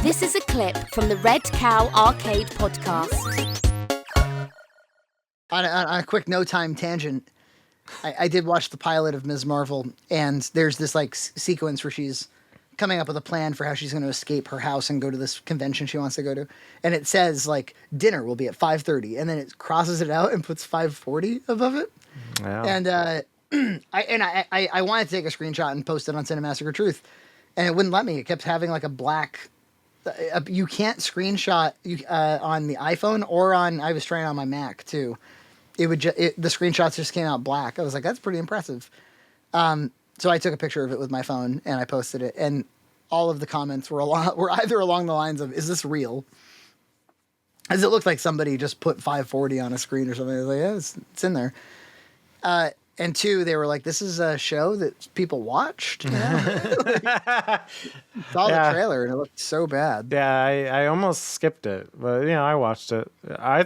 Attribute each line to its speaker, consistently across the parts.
Speaker 1: This is a clip from the Red Cow Arcade podcast.
Speaker 2: On a quick no-time tangent, I did watch the pilot of Ms. Marvel, and there's this like sequence where she's coming up with a plan for how she's going to escape her house and go to this convention she wants to go to, and it says like dinner will be at 5:30, and then it crosses it out and puts 5:40 above it.
Speaker 3: Yeah.
Speaker 2: And I wanted to take a screenshot and post it on Cinemassacre Truth, and it wouldn't let me. It kept having like a black. You can't screenshot on the iPhone or on. I was trying on my Mac too. The screenshots just came out black. I was like, that's pretty impressive. So I took a picture of it with my phone and I posted it, and all of the comments were either along the lines of, "Is this real?" As it looked like somebody just put 540 on a screen or something. I was like, yeah, it's in there. And two, they were like, "This is a show that people watched." You know? Saw the trailer and it looked so bad.
Speaker 3: Yeah, I almost skipped it, but I watched it. I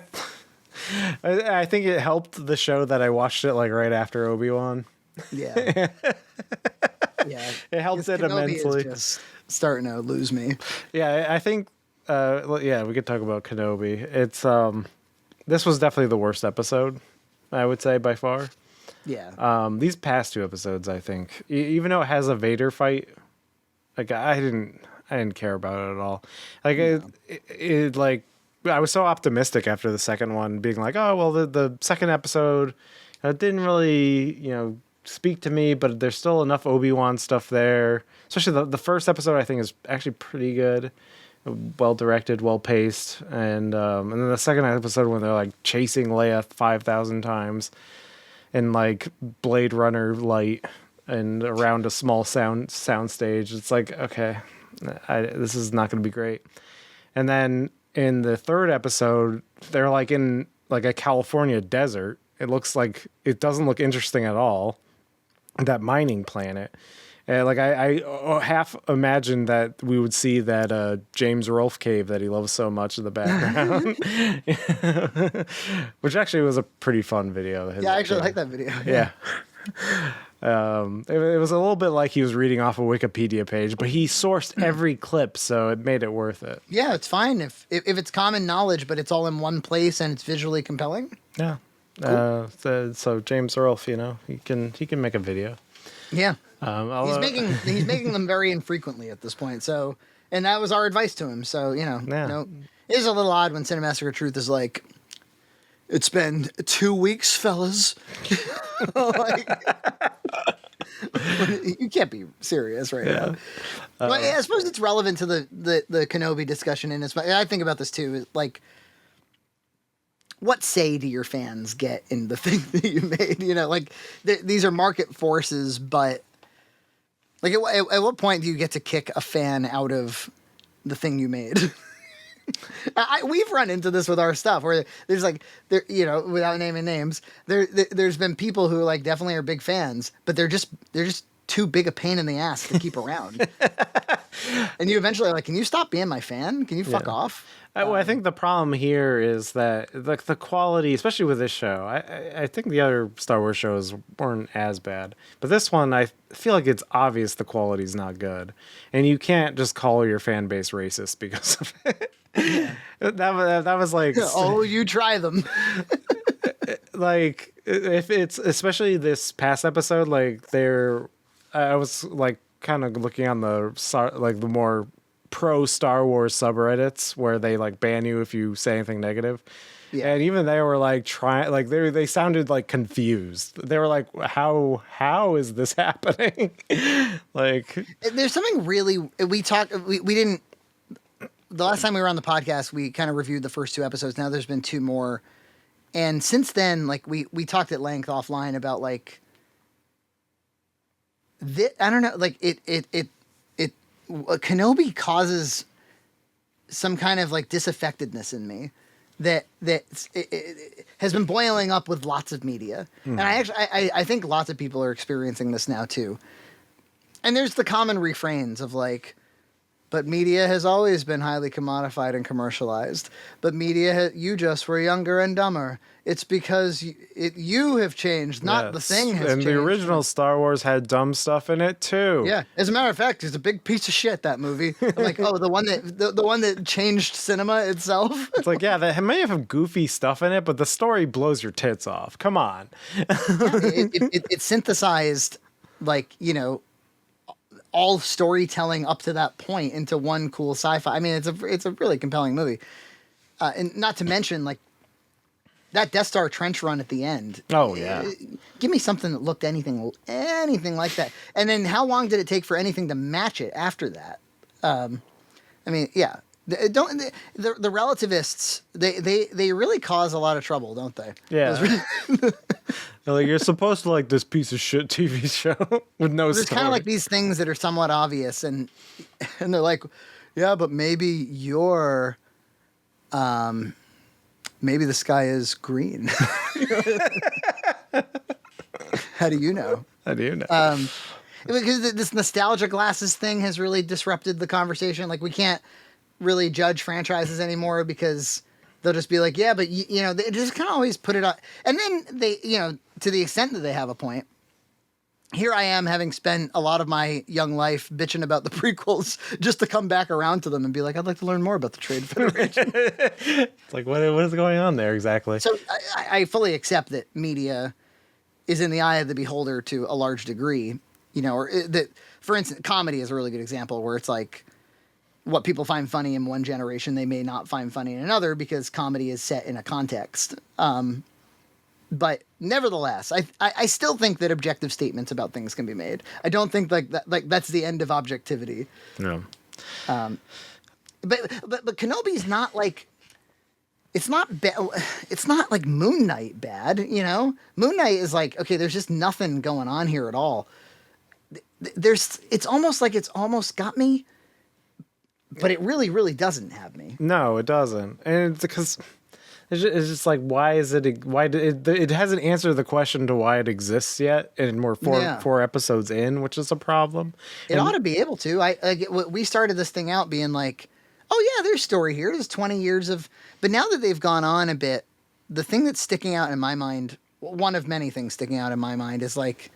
Speaker 3: think it helped the show that I watched it like right after Obi-Wan.
Speaker 2: Yeah. Yeah.
Speaker 3: It helps it
Speaker 2: Kenobi
Speaker 3: immensely.
Speaker 2: Is just starting to lose me.
Speaker 3: Yeah, I think we could talk about Kenobi. It's this was definitely the worst episode, I would say, by far.
Speaker 2: Yeah.
Speaker 3: These past two episodes, I think, even though it has a Vader fight, like I didn't care about it at all. Like it like I was so optimistic after the second one, being like, oh well, the second episode didn't really speak to me, but there's still enough Obi-Wan stuff there. Especially the first episode, I think, is actually pretty good, well directed, well paced, and then the second episode when they're like chasing Leia 5,000 times in like Blade Runner light and around a small sound stage, it's like, okay, this is not going to be great. And then in the third episode, they're like in like a California desert. It looks like it doesn't look interesting at all. That mining planet. And like I half imagined that we would see that James Rolfe cave that he loves so much in the background, which actually was a pretty fun video.
Speaker 2: Yeah, I actually like that video.
Speaker 3: Yeah. It was a little bit like he was reading off a Wikipedia page, but he sourced every clip, so it made it worth it.
Speaker 2: Yeah, it's fine if it's common knowledge, but it's all in one place and it's visually compelling.
Speaker 3: Yeah. Cool. So James Rolfe, he can make a video.
Speaker 2: Yeah. He's making them very infrequently at this point. So, and that was our advice to him. So, no, it is a little odd when Cinemassacre Truth is like, it's been 2 weeks, fellas. Like, you can't be serious right now. But I suppose it's relevant to the Kenobi discussion. And I think about this too. Like, what say do your fans get in the thing that you made? These are market forces, but like at what point do you get to kick a fan out of the thing you made? We've run into this with our stuff where there's without naming names, there's been people who like definitely are big fans, but they're just too big a pain in the ass to keep around. And you eventually are like, can you stop being my fan? Can you fuck off?
Speaker 3: I think the problem here is that the quality, especially with this show, I think the other Star Wars shows weren't as bad. But this one, I feel like it's obvious the quality's not good. And you can't just call your fan base racist because of it. Yeah. That was like...
Speaker 2: Oh, you try them.
Speaker 3: Like, if it's... Especially this past episode, like, I was, like, kind of looking on the more... pro Star Wars subreddits where they like ban you if you say anything negative. Yeah. And even they were like trying, like they sounded like confused. They were like, how is this happening? Like,
Speaker 2: there's something really, we didn't, the last time we were on the podcast, we kind of reviewed the first two episodes. Now there's been two more. And since then, like we talked at length offline about like, I don't know, like Kenobi causes some kind of like disaffectedness in me that it has been boiling up with lots of media. And I think lots of people are experiencing this now too. And there's the common refrains of like, But media has always been highly commodified and commercialized. But you just were younger and dumber. It's because you have changed, not the thing has
Speaker 3: and
Speaker 2: changed.
Speaker 3: the original Star Wars had dumb stuff in it too.
Speaker 2: Yeah, as a matter of fact, it's a big piece of shit, that movie. I'm like, oh, the one that changed cinema itself.
Speaker 3: It's like, yeah, that may have goofy stuff in it, but the story blows your tits off. Come on.
Speaker 2: It synthesized, like, you know, all storytelling up to that point into one cool sci-fi. I mean, it's a really compelling movie, and not to mention, like, that Death Star trench run at the end.
Speaker 3: Oh yeah,
Speaker 2: give me something that looked anything like that. And then how long did it take for anything to match it after that? I mean, yeah. The relativists, they really cause a lot of trouble, don't they?
Speaker 3: Yeah. Like, you're supposed to like this piece of shit TV show with no
Speaker 2: There's
Speaker 3: story.
Speaker 2: kind of like these things that are somewhat obvious, and they're like, yeah, but maybe you're, maybe the sky is green. How do you know?
Speaker 3: How do you know?
Speaker 2: Because this nostalgia glasses thing has really disrupted the conversation. Like, we can't really judge franchises anymore because they'll just be like, yeah, but you know, they just kind of always put it on. And then they, you know, to the extent that they have a point, here I am having spent a lot of my young life bitching about the prequels just to come back around to them and be like, I'd like to learn more about the Trade Federation.
Speaker 3: It's like, what is going on there exactly?
Speaker 2: So I fully accept that media is in the eye of the beholder to a large degree, you know, or that, for instance, comedy is a really good example where it's like, what people find funny in one generation, they may not find funny in another because comedy is set in a context. But nevertheless, I still think that objective statements about things can be made. I don't think that's the end of objectivity.
Speaker 3: No.
Speaker 2: But Kenobi's not like, it's not like Moon Knight bad, you know? Moon Knight is like, okay, there's just nothing going on here at all. It's almost like it's almost got me, but it really, really doesn't have me.
Speaker 3: No, it doesn't. And it's because it's just like, why it hasn't answered the question to why it exists yet, and we're four episodes in, which is a problem.
Speaker 2: It ought to be able to. We started this thing out being like, oh yeah, there's story here. There's 20 years of, but now that they've gone on a bit, the thing that's sticking out in my mind, one of many things sticking out in my mind, is like,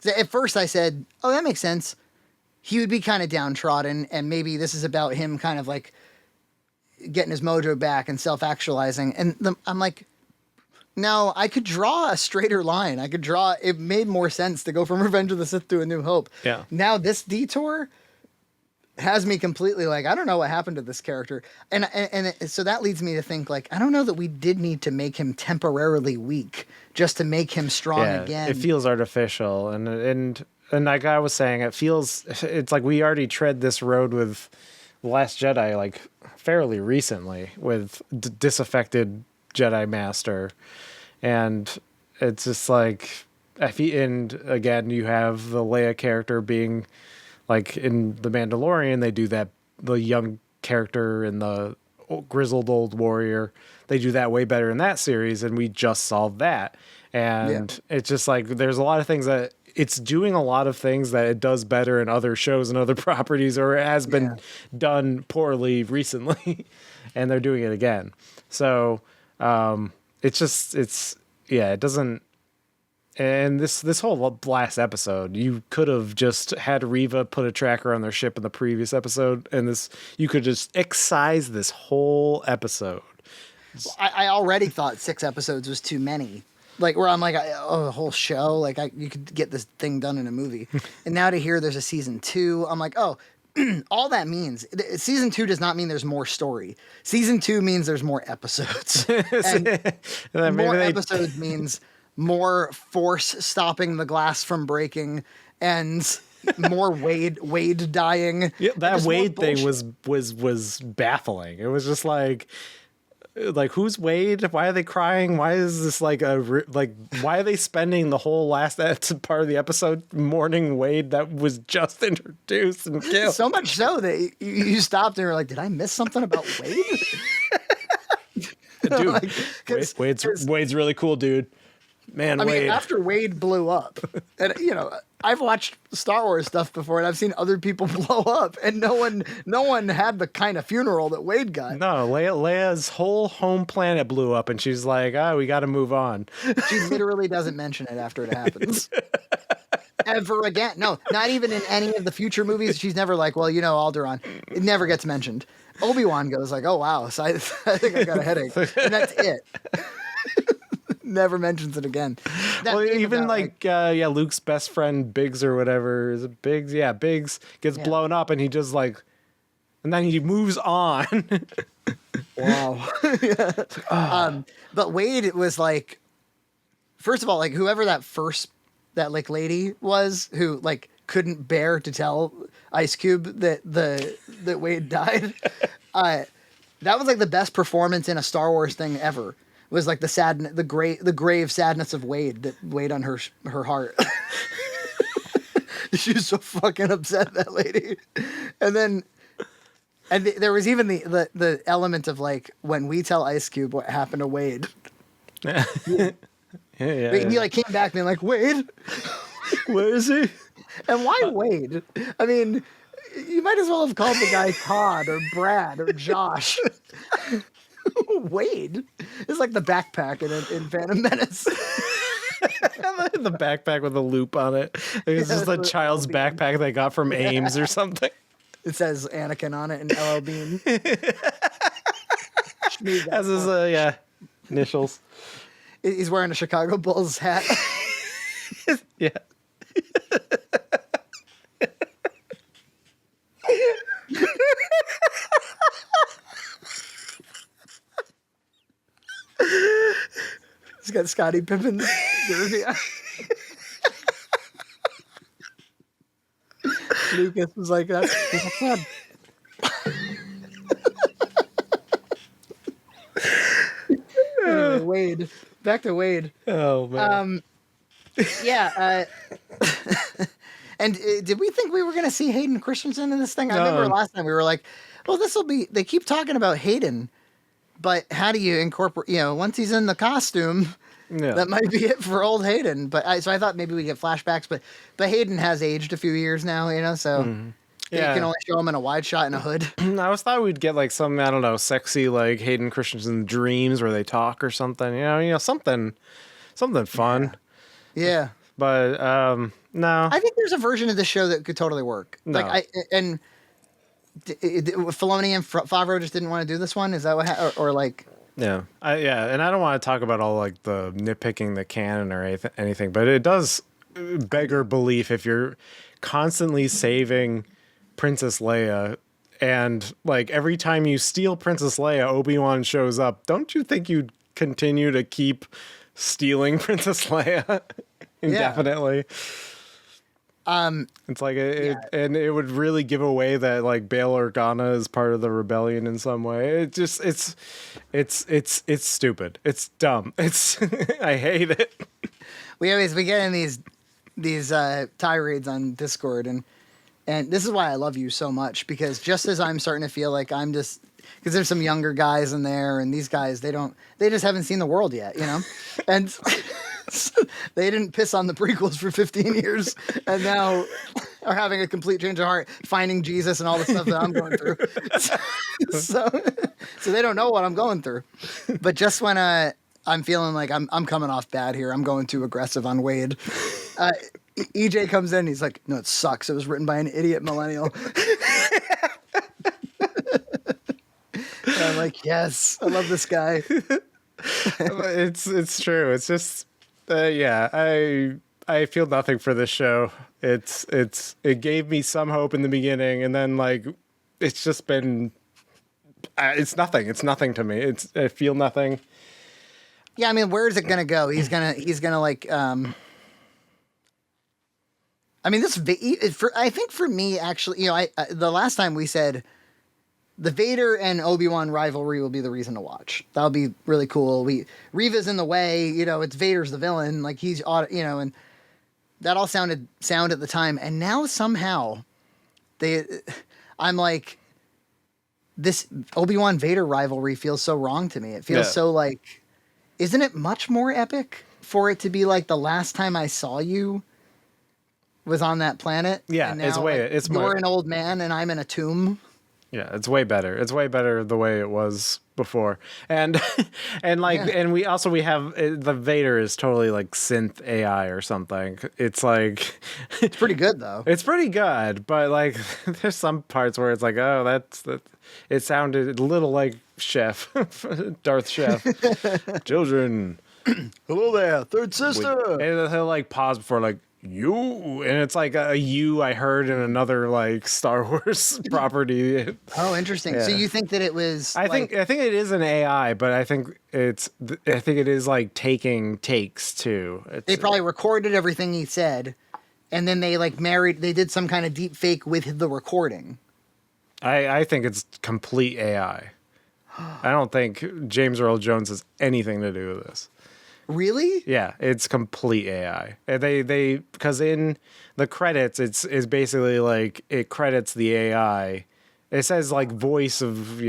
Speaker 2: at first I said, oh, that makes sense. He would be kind of downtrodden, and maybe this is about him kind of like getting his mojo back and self-actualizing. And I'm like, no, I could draw a straighter line. It made more sense to go from Revenge of the Sith to A New Hope.
Speaker 3: Yeah.
Speaker 2: Now this detour has me completely like, I don't know what happened to this character. And so that leads me to think, like, I don't know that we did need to make him temporarily weak just to make him strong again.
Speaker 3: It feels artificial. And like I was saying, it's like we already tread this road with The Last Jedi, like, fairly recently, with disaffected Jedi Master. And it's just like, and again, you have the Leia character being, like, in The Mandalorian, they do that, the young character and the grizzled old warrior, they do that way better in that series, and we just solved that. And it's just like, there's a lot of things that it's doing a lot of things that it does better in other shows and other properties, or it has been done poorly recently, and they're doing it again. So it doesn't. And this whole last episode, you could have just had Reva put a tracker on their ship in the previous episode, and you could just excise this whole episode.
Speaker 2: I already thought 6 episodes was too many. Like, where I'm like, a whole show, like, you could get this thing done in a movie. And now to hear there's a season 2, I'm like, oh, all that means, season 2 does not mean there's more story. Season 2 means there's more episodes. And more episodes means more force stopping the glass from breaking, and more Wade dying.
Speaker 3: Yeah, that Wade thing was baffling. It was just like, who's Wade? Why are they crying? Why is this why are they spending the whole last part of the episode mourning Wade that was just introduced and killed?
Speaker 2: So much so that you stopped and were like, did I miss something about Wade?
Speaker 3: Dude, Wade's really cool, dude. Man,
Speaker 2: I mean,
Speaker 3: Wade.
Speaker 2: after Wade blew up, and I've watched Star Wars stuff before, and I've seen other people blow up, and no one had the kind of funeral that Wade got.
Speaker 3: No, Leia's whole home planet blew up, and she's like, we got to move on.
Speaker 2: She literally doesn't mention it after it happens. Ever again. No, not even in any of the future movies. She's never like, well, Alderaan. It never gets mentioned. Obi-Wan goes like, oh, wow, so I think I got a headache. And that's it. Never mentions it again.
Speaker 3: Well, even Luke's best friend Biggs or whatever, is it Biggs? Yeah, Biggs gets blown up, and he just like, and then he moves on.
Speaker 2: Wow. But Wade was like, first of all, like whoever that like lady was who like couldn't bear to tell Ice Cube that Wade died. That was like the best performance in a Star Wars thing ever. It was like the grave sadness of Wade that weighed on her heart. She was so fucking upset, that lady. And there was even the element of like when we tell Ice Cube what happened to Wade.
Speaker 3: Yeah.
Speaker 2: He like came back being like, Wade,
Speaker 3: where is he?
Speaker 2: And why Wade? I mean, you might as well have called the guy Todd or Brad or Josh. Wade is like the backpack in Phantom Menace.
Speaker 3: The backpack with a loop on it. It's just a child's backpack they got from Ames or something.
Speaker 2: It says Anakin on it and LL Bean.
Speaker 3: As his initials.
Speaker 2: He's wearing a Chicago Bulls hat.
Speaker 3: Yeah.
Speaker 2: He's got Scottie Pippen's jersey on. Lucas was like, that's fun. Anyway, Wade. Back to Wade.
Speaker 3: Oh, man.
Speaker 2: Yeah. And did we think we were going to see Hayden Christensen in this thing? I remember last time we were like, well, they keep talking about Hayden, but how do you incorporate, once he's in the costume, that might be it for old Hayden. But so I thought maybe we get flashbacks, but Hayden has aged a few years now, so you can only show him in a wide shot in a hood.
Speaker 3: I always thought we'd get like some, I don't know, sexy like Hayden Christensen dreams where they talk or something, something fun.
Speaker 2: Yeah.
Speaker 3: But no.
Speaker 2: I think there's a version of the show that could totally work.
Speaker 3: No.
Speaker 2: Filoni and Favreau just didn't want to do this one. Is that what or like?
Speaker 3: Yeah, and I don't want to talk about all like the nitpicking the canon or anything, but it does beggar belief if you're constantly saving Princess Leia, and like every time you steal Princess Leia, Obi-Wan shows up. Don't you think you'd continue to keep stealing Princess Leia indefinitely? It's like and it would really give away that like Bail Organa is part of the rebellion in some way. It just it's stupid. It's dumb. I hate it.
Speaker 2: We get in these tirades on Discord, and this is why I love you so much, because just as I'm starting to feel like I'm just, because there's some younger guys in there, and these guys they just haven't seen the world yet, and. They didn't piss on the prequels for 15 years and now are having a complete change of heart, finding Jesus and all the stuff that I'm going through. So they don't know what I'm going through. But just when I'm feeling like I'm coming off bad here, I'm going too aggressive on Wade, EJ comes in, he's like, no, it sucks. It was written by an idiot millennial. And I'm like, yes, I love this guy.
Speaker 3: It's true. It's just I feel nothing for this show. It gave me some hope in the beginning, and then like it's just been it's nothing. It's nothing to me. I feel nothing.
Speaker 2: Yeah, I mean, where is it gonna go? He's gonna like I mean, I think for me actually, the last time we said the Vader and Obi-Wan rivalry will be the reason to watch. That'll be really cool. Reva's in the way, it's Vader's the villain, like he's, and that all sounded sound at the time. And now somehow I'm like, this Obi-Wan Vader rivalry feels so wrong to me. It feels so like, isn't it much more epic for it to be like the last time I saw you was on that planet.
Speaker 3: Yeah,
Speaker 2: and
Speaker 3: it's
Speaker 2: now,
Speaker 3: way-
Speaker 2: like,
Speaker 3: it's
Speaker 2: you're
Speaker 3: more-
Speaker 2: an old man and I'm in a tomb.
Speaker 3: Yeah, it's way better. It's way better the way it was before. And and like
Speaker 2: Yeah.
Speaker 3: and we have the Vader is totally like synth AI or something. It's like
Speaker 2: It's pretty good though.
Speaker 3: it's pretty good, but like there's some parts where it's like, oh, that it sounded a little like Chef, Darth Chef. Children.
Speaker 2: Hello there, third sister.
Speaker 3: And he'll like pause before like you, and it's like a you I heard in another like Star Wars property.
Speaker 2: Oh, interesting. So
Speaker 3: Yeah.
Speaker 2: you think that it was?
Speaker 3: I think it is an AI, but I think it is like taking takes too.
Speaker 2: they probably recorded everything he said, and then they like they did some kind of deep fake with the recording.
Speaker 3: I think it's complete AI. I don't think James Earl Jones has anything to do with this.
Speaker 2: Really?
Speaker 3: Yeah, it's complete AI. They because in the credits it's basically like it credits the AI. It says like voice of,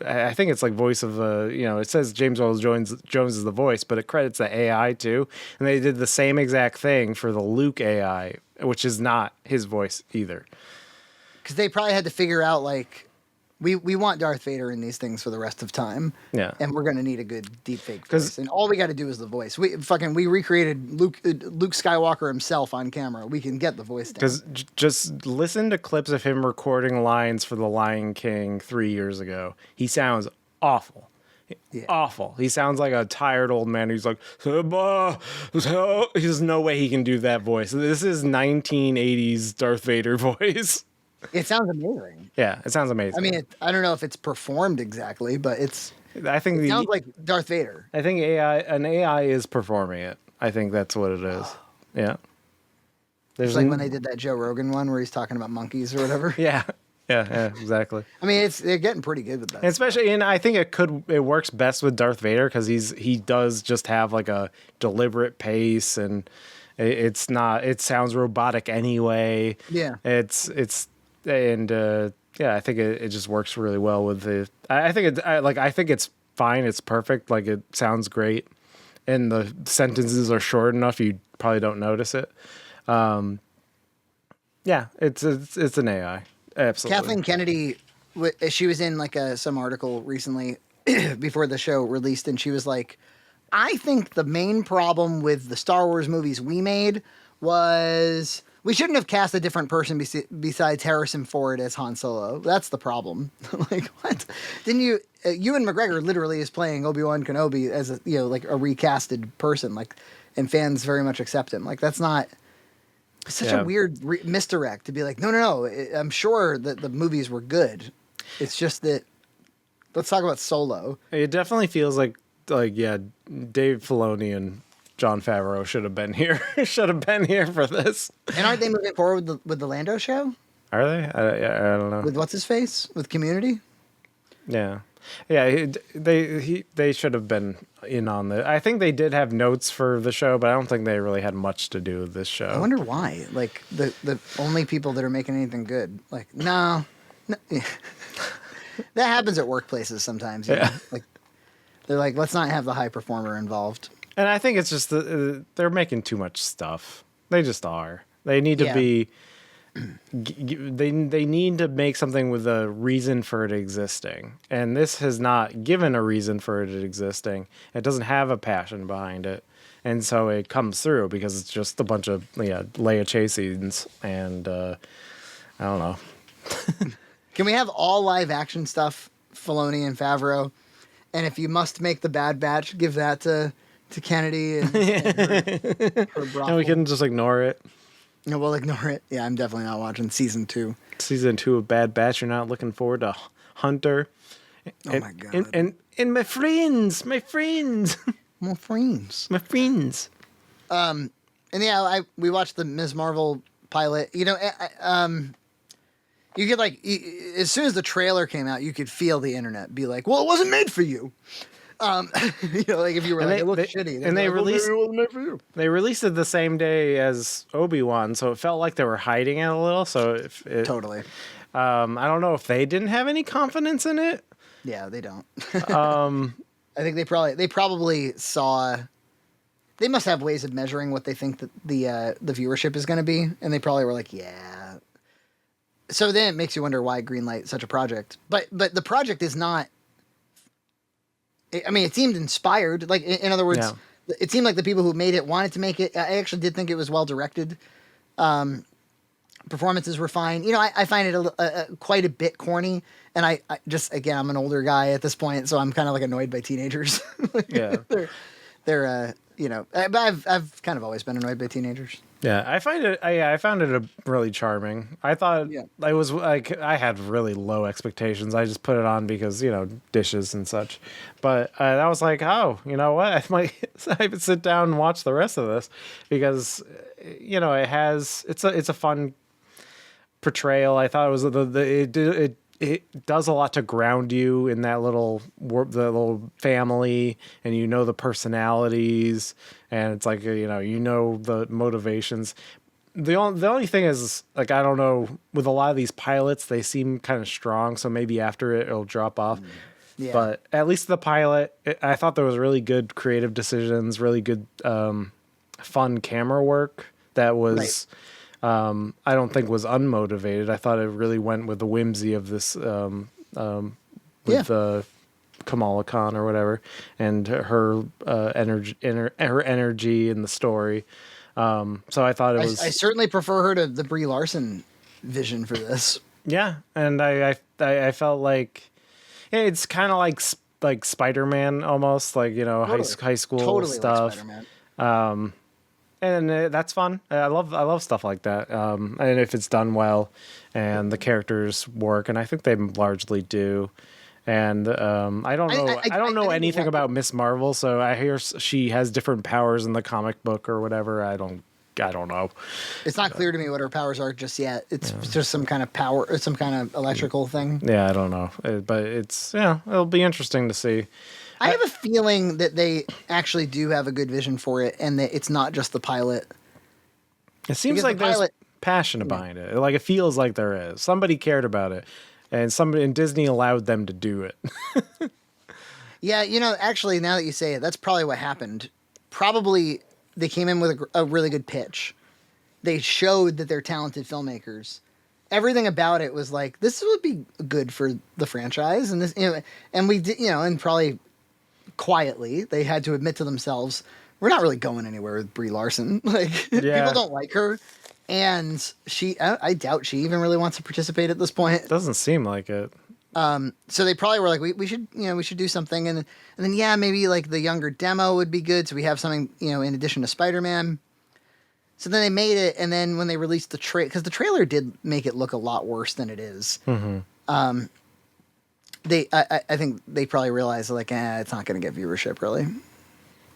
Speaker 3: I think it's like voice of it says James Earl Jones is the voice, but it credits the AI too. And they did the same exact thing for the Luke AI, which is not his voice either.
Speaker 2: Because they probably had to figure out like we want Darth Vader in these things for the rest of time.
Speaker 3: Yeah.
Speaker 2: And we're gonna need a good deep fake voice. And all we got to do is the voice. We recreated Luke Skywalker himself on camera. We can get the voice down.
Speaker 3: Because just listen to clips of him recording lines for The Lion King 3 years ago. He sounds awful.
Speaker 2: Yeah.
Speaker 3: Awful. He sounds like a tired old man who's like, there's no way he can do that voice. This is 1980s Darth Vader voice.
Speaker 2: It sounds amazing.
Speaker 3: Yeah, it sounds amazing.
Speaker 2: I mean, I don't know if it's performed exactly, but it sounds like Darth Vader.
Speaker 3: I think an AI is performing it. I think that's what it is. Yeah.
Speaker 2: It's like when they did that Joe Rogan one where he's talking about monkeys or whatever.
Speaker 3: Yeah, exactly.
Speaker 2: I mean, they're getting pretty good with that.
Speaker 3: Especially, and I think it works best with Darth Vader because he does just have like a deliberate pace, and it sounds robotic anyway.
Speaker 2: Yeah.
Speaker 3: I think it just works really well with the. I think it's fine. It's perfect. Like it sounds great, and the sentences are short enough you probably don't notice it. Yeah, it's an AI. Absolutely.
Speaker 2: Kathleen Kennedy, she was in like some article recently before the show released, and she was like, I think the main problem with the Star Wars movies we made was we shouldn't have cast a different person besides Harrison Ford as Han Solo. That's the problem. Like, what? Didn't you? Ewan McGregor literally is playing Obi-Wan Kenobi as a like a recasted person, like, and fans very much accept him. Like, that's not. It's such a weird misdirect to be like, no. I'm sure that the movies were good. It's just that. Let's talk about Solo.
Speaker 3: It definitely feels like Dave Filoni and Jon Favreau should have been here. Should have been here for this.
Speaker 2: And aren't they moving forward with the Lando show?
Speaker 3: Are they? I don't know.
Speaker 2: With what's his face? With Community?
Speaker 3: Yeah. They should have been in on the. I think they did have notes for the show, but I don't think they really had much to do with this show.
Speaker 2: I wonder why. Like the only people that are making anything good. Like no. Yeah. That happens at workplaces sometimes. You know? Like they're like, let's not have the high performer involved.
Speaker 3: And I think it's just they're making too much stuff. They just are. They need to be. They need to make something with a reason for it existing, and this has not given a reason for it existing. It doesn't have a passion behind it, and so it comes through because it's just a bunch of Leia chase scenes, and I don't know.
Speaker 2: Can we have all live action stuff, Filoni and Favreau? And if you must make the Bad Batch, give that to Kennedy and her brothel.
Speaker 3: And we can just ignore it.
Speaker 2: No, we'll ignore it. Yeah, I'm definitely not watching season 2.
Speaker 3: Season 2 of Bad Batch. You're not looking forward to Hunter.
Speaker 2: Oh my god.
Speaker 3: And my friends. My friends.
Speaker 2: More friends.
Speaker 3: My friends.
Speaker 2: And yeah, we watched the Ms. Marvel pilot. You know, you could as soon as the trailer came out, you could feel the internet be like, "Well, it wasn't made for you." Like if you were it looks shitty,
Speaker 3: and they
Speaker 2: like,
Speaker 3: released.
Speaker 2: Well, maybe it wasn't made for you.
Speaker 3: They released it the same day as Obi-Wan, so it felt like they were hiding it a little. So
Speaker 2: Totally.
Speaker 3: I don't know if they didn't have any confidence in it.
Speaker 2: Yeah, they don't. I think they probably saw they must have ways of measuring what they think that the viewership is going to be, and they probably were like, yeah. So then it makes you wonder why greenlight such a project. But the project is not. I mean, it seemed inspired. Like in other words, it seemed like the people who made it wanted to make it. I actually did think it was well directed. Performances were fine. You know, I find it quite a bit corny, and I just again I'm an older guy at this point, so I'm kind of like annoyed by teenagers.
Speaker 3: Yeah,
Speaker 2: they're you know, but I've kind of always been annoyed by teenagers.
Speaker 3: Yeah, I found it really charming. I thought I was like I had really low expectations. I just put it on because dishes and such. But I was like, oh, you know what? I might sit down and watch the rest of this because it's a fun portrayal. I thought it was it does a lot to ground you in that the little family, and the personalities, and it's like the motivations. The only thing is, like, I don't know, with a lot of these pilots, they seem kind of strong, so maybe after it'll drop off. Yeah. But at least the pilot, I thought there was really good creative decisions, really good fun camera work that was I don't think was unmotivated. I thought it really went with the whimsy of this with Kamala Khan or whatever, and her energy in the story. So I thought it was. I
Speaker 2: certainly prefer her to the Brie Larson vision for this.
Speaker 3: Yeah, and I felt like it's kind of like Spider-Man almost, like high school
Speaker 2: totally
Speaker 3: stuff.
Speaker 2: Like Spider-Man.
Speaker 3: And that's fun. I love stuff like that. And if it's done well, and the characters work, and I think they largely do. And I don't know anything about Miss Marvel, so I hear she has different powers in the comic book or whatever. I don't know.
Speaker 2: It's not clear to me what her powers are just yet. It's just some kind of power, or some kind of electrical thing.
Speaker 3: Yeah, I don't know, but it'll be interesting to see.
Speaker 2: I have a feeling that they actually do have a good vision for it, and that it's not just the pilot.
Speaker 3: It seems like there's passion behind it. Like, it feels like there is. Somebody cared about it, and Disney allowed them to do it.
Speaker 2: Yeah, actually, now that you say it, that's probably what happened. Probably they came in with a really good pitch. They showed that they're talented filmmakers. Everything about it was like, this would be good for the franchise, and this, and we did, and probably quietly they had to admit to themselves, we're not really going anywhere with Brie Larson. Like, people don't like her, and I doubt she even really wants to participate at this point.
Speaker 3: Doesn't seem like it.
Speaker 2: So they probably were like, we should do something, and then maybe like the younger demo would be good, so we have something in addition to Spider-Man. So then they made it, and then when they released the trailer, because the trailer did make it look a lot worse than it is. Mm-hmm. I think they probably realized, like, it's not going to get viewership, really.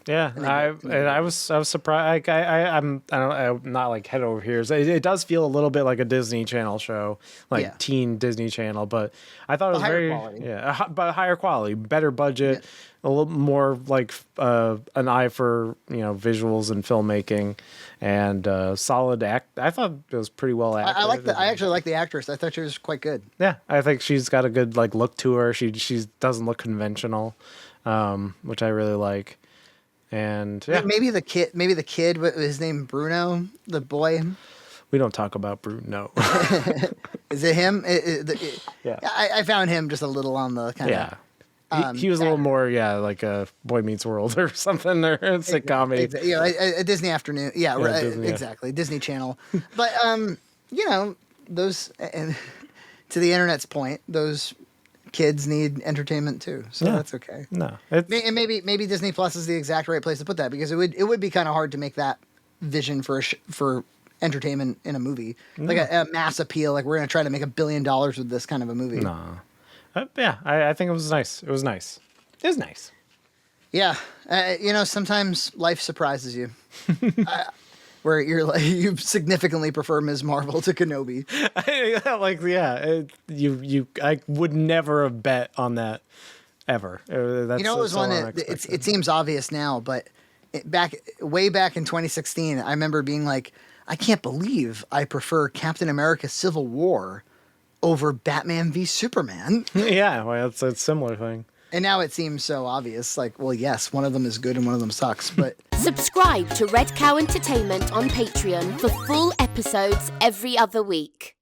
Speaker 3: Yeah, I was surprised. I'm not like head over heels. It does feel a little bit like a Disney Channel show, like teen Disney Channel, but I thought it was very quality. But higher quality, better budget, a little more like an eye for visuals and filmmaking, and solid act. I thought it was pretty well acted.
Speaker 2: I actually like the actress. I thought she was quite good.
Speaker 3: Yeah, I think she's got a good look to her. She doesn't look conventional, which I really like. And
Speaker 2: maybe the kid, his name Bruno, the boy.
Speaker 3: We don't talk about Bruno.
Speaker 2: Is it him?
Speaker 3: Yeah.
Speaker 2: I found him just a little on the kind of.
Speaker 3: Yeah. He was a little more, like a Boy Meets World or something, or a sitcom.
Speaker 2: A Disney Afternoon. Yeah, right,
Speaker 3: Disney,
Speaker 2: exactly. Disney Channel. But, those, and to the internet's point, those kids need entertainment too, so that's okay.
Speaker 3: No,
Speaker 2: and maybe Disney Plus is the exact right place to put that, because it would be kind of hard to make that vision for entertainment in a movie, like a mass appeal. Like, we're going to try to make $1 billion with this kind of a movie.
Speaker 3: No, I think it was nice. It was nice. Yeah,
Speaker 2: sometimes life surprises you. Where you're like, you significantly prefer Ms. Marvel to Kenobi.
Speaker 3: I would never have bet on that ever. That's,
Speaker 2: it was one that it seems obvious now, but way back in 2016, I remember being like, I can't believe I prefer Captain America: Civil War over Batman v Superman.
Speaker 3: Yeah, well, it's a similar thing.
Speaker 2: And now it seems so obvious. Like, well, yes, one of them is good and one of them sucks, but.
Speaker 1: Subscribe to Red Cow Entertainment on Patreon for full episodes every other week.